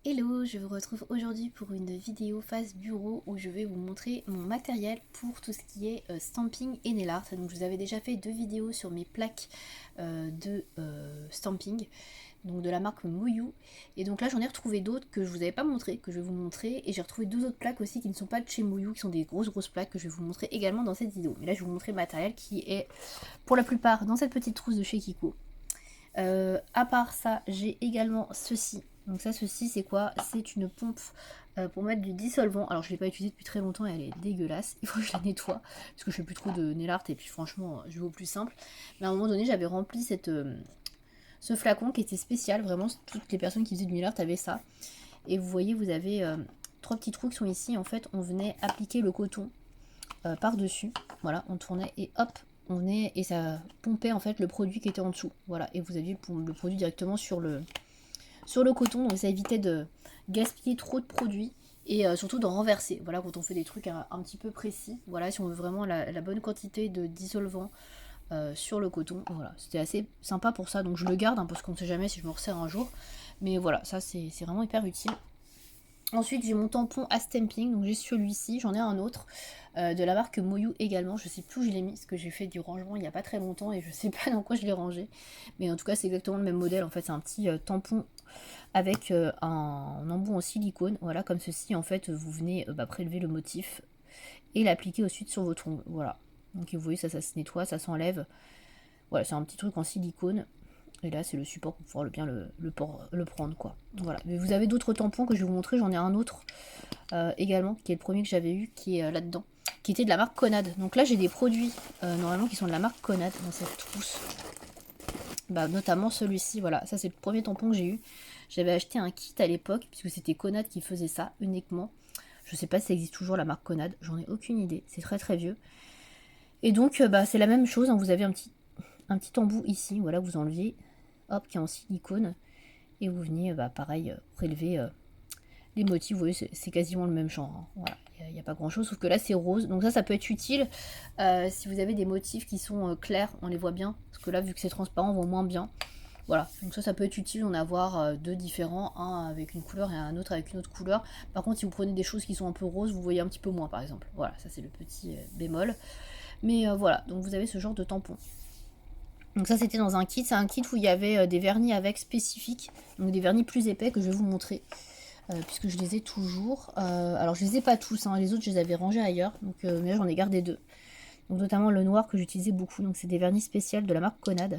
Hello, je vous retrouve aujourd'hui pour une vidéo face bureau où je vais vous montrer mon matériel pour tout ce qui est stamping et nail art. Donc je vous avais déjà fait 2 vidéos sur mes plaques de stamping, donc de la marque Mouyou. Et donc là j'en ai retrouvé d'autres que je vous avais pas montré, que je vais vous montrer. Et j'ai retrouvé 2 autres plaques aussi qui ne sont pas de chez Mouyou, qui sont des grosses plaques que je vais vous montrer également dans cette vidéo. Mais là je vais vous montrer le matériel qui est pour la plupart dans cette petite trousse de chez Kiko. À part ça, j'ai également ceci. Donc ça, ceci, c'est quoi? C'est une pompe pour mettre du dissolvant. Alors, je ne l'ai pas utilisée depuis très longtemps et elle est dégueulasse. Il faut que je la nettoie parce que je fais plus trop de nail art et puis franchement, je vais au plus simple. Mais à un moment donné, j'avais rempli ce flacon qui était spécial. Vraiment, toutes les personnes qui faisaient du nail art avaient ça. Et vous voyez, vous avez 3 petits trous qui sont ici. En fait, on venait appliquer le coton par-dessus. Voilà, on tournait et hop, on venait et ça pompait en fait le produit qui était en dessous. Voilà, et vous aviez le produit directement sur le coton, donc ça évitait de gaspiller trop de produits et surtout d'en renverser. Voilà, quand on fait des trucs un petit peu précis. Voilà, si on veut vraiment la bonne quantité de dissolvant sur le coton. Voilà, c'était assez sympa pour ça, donc je le garde parce qu'on ne sait jamais si je me resserre un jour. Mais voilà, ça c'est vraiment hyper utile. Ensuite, j'ai mon tampon à stamping, donc j'ai celui-ci, j'en ai un autre de la marque Mouyou également. Je sais plus où je l'ai mis, parce que j'ai fait du rangement il n'y a pas très longtemps et je sais pas dans quoi je l'ai rangé. Mais en tout cas, c'est exactement le même modèle. En fait, c'est un petit tampon avec un embout en silicone, voilà, comme ceci. En fait, vous venez prélever le motif et l'appliquer ensuite sur votre ongle. Voilà. Donc, vous voyez, ça se nettoie, ça s'enlève. Voilà, c'est un petit truc en silicone. Et là, c'est le support pour pouvoir bien le prendre, quoi. Voilà. Mais vous avez d'autres tampons que je vais vous montrer. J'en ai un autre également, qui est le premier que j'avais eu, qui est là-dedans, qui était de la marque Conad. Donc là, j'ai des produits, normalement, qui sont de la marque Conad dans cette trousse. Notamment celui-ci, voilà. Ça, c'est le premier tampon que j'ai eu. J'avais acheté un kit à l'époque, puisque c'était Conad qui faisait ça, uniquement. Je sais pas si ça existe toujours, la marque Conad. J'en ai aucune idée. C'est très vieux. Et donc, c'est la même chose. Hein. Vous avez un petit embout ici, voilà, vous enlevez, hop, qui est en silicone, et vous venez, pareil, prélever les motifs. Vous voyez, c'est quasiment le même genre. Hein. Voilà, il n'y a pas grand chose, sauf que là c'est rose. Donc ça peut être utile si vous avez des motifs qui sont clairs, on les voit bien, parce que là, vu que c'est transparent, on voit moins bien. Voilà, donc ça peut être utile d'en avoir 2 différents, un avec une couleur et un autre avec une autre couleur. Par contre, si vous prenez des choses qui sont un peu roses, vous voyez un petit peu moins, par exemple. Voilà, ça c'est le petit bémol. Mais voilà, donc vous avez ce genre de tampon. Donc ça c'était dans un kit, c'est un kit où il y avait des vernis avec spécifiques, donc des vernis plus épais que je vais vous montrer, puisque je les ai toujours. Alors je les ai pas tous, hein, les autres je les avais rangés ailleurs, donc, mais là j'en ai gardé 2. Donc notamment le noir que j'utilisais beaucoup, donc c'est des vernis spéciaux de la marque Conad.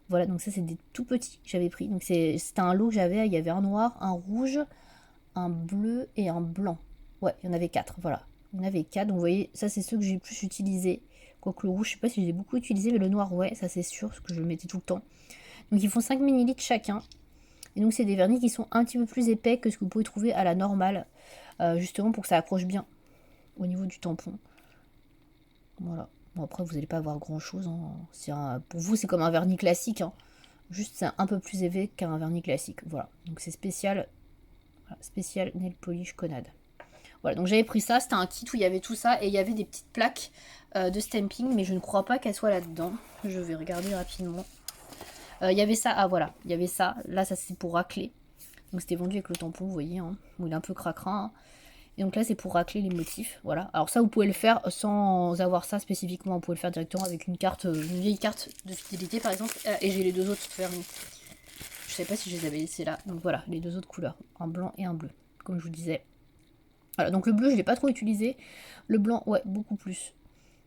Voilà, donc ça c'est des tout petits que j'avais pris, donc c'était un lot que j'avais, il y avait un noir, un rouge, un bleu et un blanc. Ouais, il y en avait 4, voilà. Il y en avait 4, donc vous voyez, ça c'est ceux que j'ai le plus utilisé. Quoique le rouge, je sais pas si je l'ai beaucoup utilisé, mais le noir, ouais, ça c'est sûr, parce que je le mettais tout le temps. Donc ils font 5 ml chacun. Et donc c'est des vernis qui sont un petit peu plus épais que ce que vous pouvez trouver à la normale, justement pour que ça accroche bien au niveau du tampon. Voilà. Bon, après, vous n'allez pas avoir grand chose. Hein. Pour vous, c'est comme un vernis classique. Hein. Juste, c'est un peu plus épais qu'un vernis classique. Voilà. Donc c'est spécial. Voilà, spécial nail polish Conad. Voilà, donc j'avais pris ça, c'était un kit où il y avait tout ça et il y avait des petites plaques de stamping, mais je ne crois pas qu'elles soient là-dedans. Je vais regarder rapidement. Il y avait ça, ah voilà, il y avait ça. Là, ça c'est pour racler. Donc c'était vendu avec le tampon, vous voyez, hein, où il est un peu cracra. Hein. Et donc là, c'est pour racler les motifs, voilà. Alors ça, vous pouvez le faire sans avoir ça spécifiquement. Vous pouvez le faire directement avec une carte, une vieille carte de fidélité par exemple. Et j'ai les 2 autres vernis. Je sais pas si je les avais laissés là. Donc voilà, les 2 autres couleurs, un blanc et un bleu, comme je vous disais. Voilà, donc le bleu, je ne l'ai pas trop utilisé. Le blanc, ouais, beaucoup plus.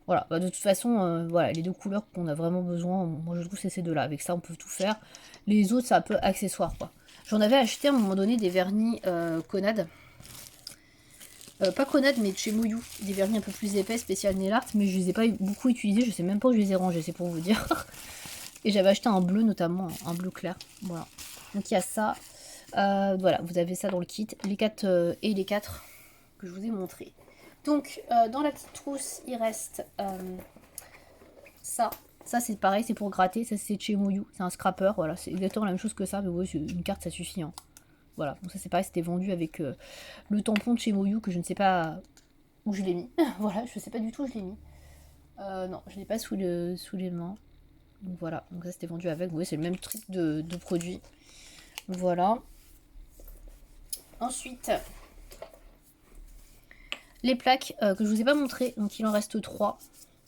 Voilà, de toute façon, voilà, les 2 couleurs qu'on a vraiment besoin, moi je trouve que c'est ces 2-là. Avec ça, on peut tout faire. Les autres, c'est un peu accessoire, quoi. J'en avais acheté à un moment donné des vernis Conad. Pas Conad, mais de chez Mouyou. Des vernis un peu plus épais, spécial nail art, mais je les ai pas beaucoup utilisés. Je sais même pas où je les ai rangés, c'est pour vous dire. Et j'avais acheté un bleu, notamment, un bleu clair. Voilà. Donc il y a ça. Voilà, vous avez ça dans le kit. Les 4 et les 4 que je vous ai montré. Donc dans la petite trousse il reste ça. Ça c'est pareil, c'est pour gratter, ça c'est de chez Mouyou, c'est un scrapper, voilà, c'est exactement la même chose que ça, mais vous voyez, une carte ça suffit. Hein. Voilà, donc ça c'est pareil, c'était vendu avec le tampon de chez Mouyou que je ne sais pas où je l'ai mis. Voilà, je sais pas du tout où je l'ai mis. Non, je l'ai pas sous les mains. Donc voilà, donc ça c'était vendu avec, vous voyez c'est le même truc de produit. Voilà. Ensuite, les plaques que je vous ai pas montré, donc il en reste 3.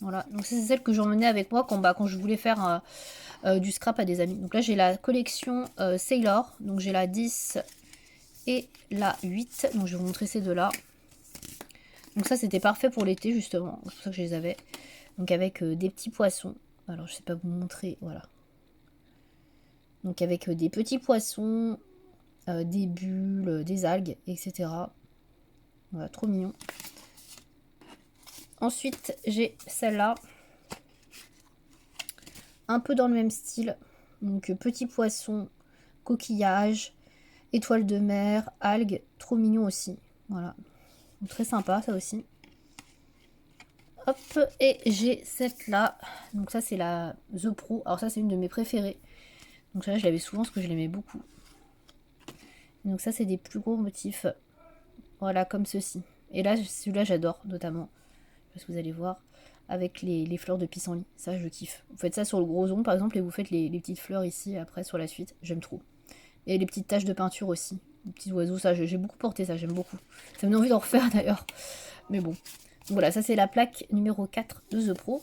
Voilà, donc c'est celle que j'emmenais avec moi quand je voulais faire du scrap à des amis. Donc là j'ai la collection Sailor, donc j'ai la 10 et la 8, donc je vais vous montrer ces deux-là. Donc ça c'était parfait pour l'été justement, c'est pour ça que je les avais. Donc avec des petits poissons, alors je sais pas vous montrer, voilà. Donc avec des petits poissons, des bulles, des algues, etc. Voilà, trop mignon. Ensuite, j'ai celle-là. Un peu dans le même style. Donc, petit poisson, coquillage, étoile de mer, algues. Trop mignon aussi. Voilà. Donc, très sympa, ça aussi. Hop, et j'ai cette-là. Donc, ça, c'est la The Pro. Alors, ça, c'est une de mes préférées. Donc, ça, je l'avais souvent parce que je l'aimais beaucoup. Donc, ça, c'est des plus gros motifs. Voilà, comme ceci. Et là, celui-là, j'adore, notamment. Parce que vous allez voir, avec les fleurs de pissenlit. Ça, je kiffe. Vous faites ça sur le gros ongle, par exemple, et vous faites les petites fleurs ici, après, sur la suite. J'aime trop. Et les petites taches de peinture aussi. Les petits oiseaux, ça, j'ai beaucoup porté ça, j'aime beaucoup. Ça me donne envie d'en refaire, d'ailleurs. Mais bon. Donc, voilà, ça, c'est la plaque numéro 4 de The Pro.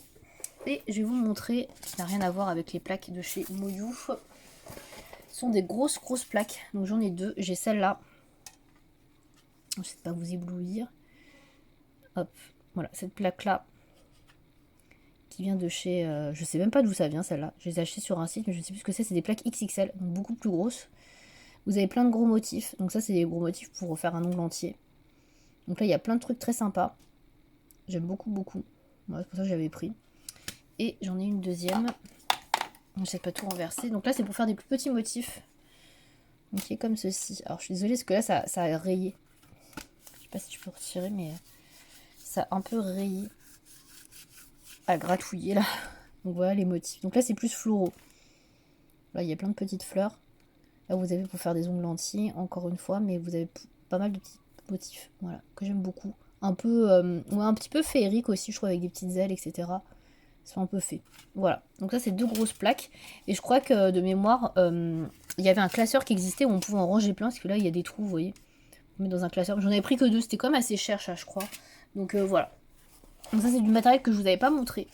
Et je vais vous montrer, qui n'a rien à voir avec les plaques de chez Moyou. Ce sont des grosses plaques. Donc, j'en ai deux. J'ai celle-là. Je ne sais pas vous éblouir. Hop. Voilà, cette plaque-là, qui vient de chez... je sais même pas d'où ça vient, celle-là. Je les ai achetées sur un site, mais je ne sais plus ce que c'est. C'est des plaques XXL, donc beaucoup plus grosses. Vous avez plein de gros motifs. Donc ça, c'est des gros motifs pour refaire un ongle entier. Donc là, il y a plein de trucs très sympas. J'aime beaucoup. Voilà, c'est pour ça que j'avais pris. Et j'en ai une deuxième. Je sais pas tout renverser. Donc là, c'est pour faire des plus petits motifs. Donc qui est comme ceci. Alors, je suis désolée, parce que là, ça a rayé. Je sais pas si je peux retirer, mais... ça a un peu rayé, à gratouiller là. Donc voilà les motifs. Donc là c'est plus floraux. Là il y a plein de petites fleurs. Là vous avez pour faire des ongles entiers, encore une fois, mais vous avez pas mal de petits motifs. Voilà, que j'aime beaucoup. Un peu, ouais, un petit peu féerique aussi, je trouve, avec des petites ailes, etc. C'est un peu fait. Voilà, donc ça c'est deux grosses plaques. Et je crois que de mémoire, il y avait un classeur qui existait où on pouvait en ranger plein, parce que là il y a des trous, vous voyez. On met dans un classeur. J'en avais pris que deux, c'était quand même assez cher ça, je crois. Donc voilà. Donc ça c'est du matériel que je vous avais pas montré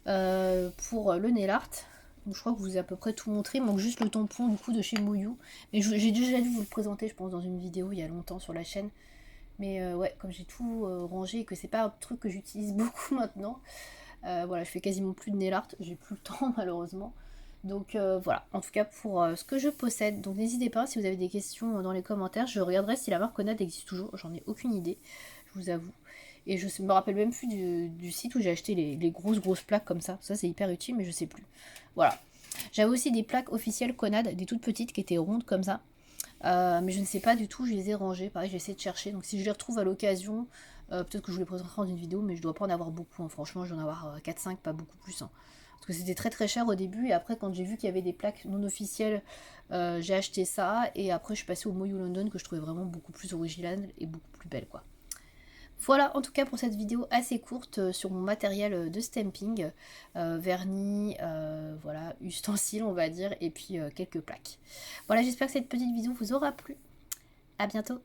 pour le nail art. Donc je crois que je vous ai à peu près tout montré. Il manque juste le tampon du coup de chez Moyou. Mais j'ai déjà dû vous le présenter je pense dans une vidéo il y a longtemps sur la chaîne. Mais ouais, comme j'ai tout rangé et que c'est pas un truc que j'utilise beaucoup maintenant. Voilà, je fais quasiment plus de nail art. J'ai plus le temps malheureusement. Donc voilà, en tout cas pour ce que je possède. Donc n'hésitez pas si vous avez des questions dans les commentaires. Je regarderai si la marque Conad existe toujours. J'en ai aucune idée, je vous avoue. Et je me rappelle même plus du site où j'ai acheté les grosses plaques comme ça. Ça c'est hyper utile mais je sais plus. Voilà. J'avais aussi des plaques officielles Conad, des toutes petites qui étaient rondes comme ça. Mais je ne sais pas du tout, je les ai rangées. Pareil, j'ai essayé de chercher. Donc si je les retrouve à l'occasion, peut-être que je vous les présenterai dans une vidéo, mais je dois pas en avoir beaucoup. Hein. Franchement, je dois en avoir 4-5, pas beaucoup plus. Hein. Parce que c'était très cher au début. Et après, quand j'ai vu qu'il y avait des plaques non officielles, j'ai acheté ça. Et après, je suis passée au Moyou London que je trouvais vraiment beaucoup plus original et beaucoup plus belle, quoi. Voilà en tout cas pour cette vidéo assez courte sur mon matériel de stamping, vernis, voilà, ustensiles on va dire, et puis quelques plaques. Voilà, j'espère que cette petite vidéo vous aura plu. À bientôt.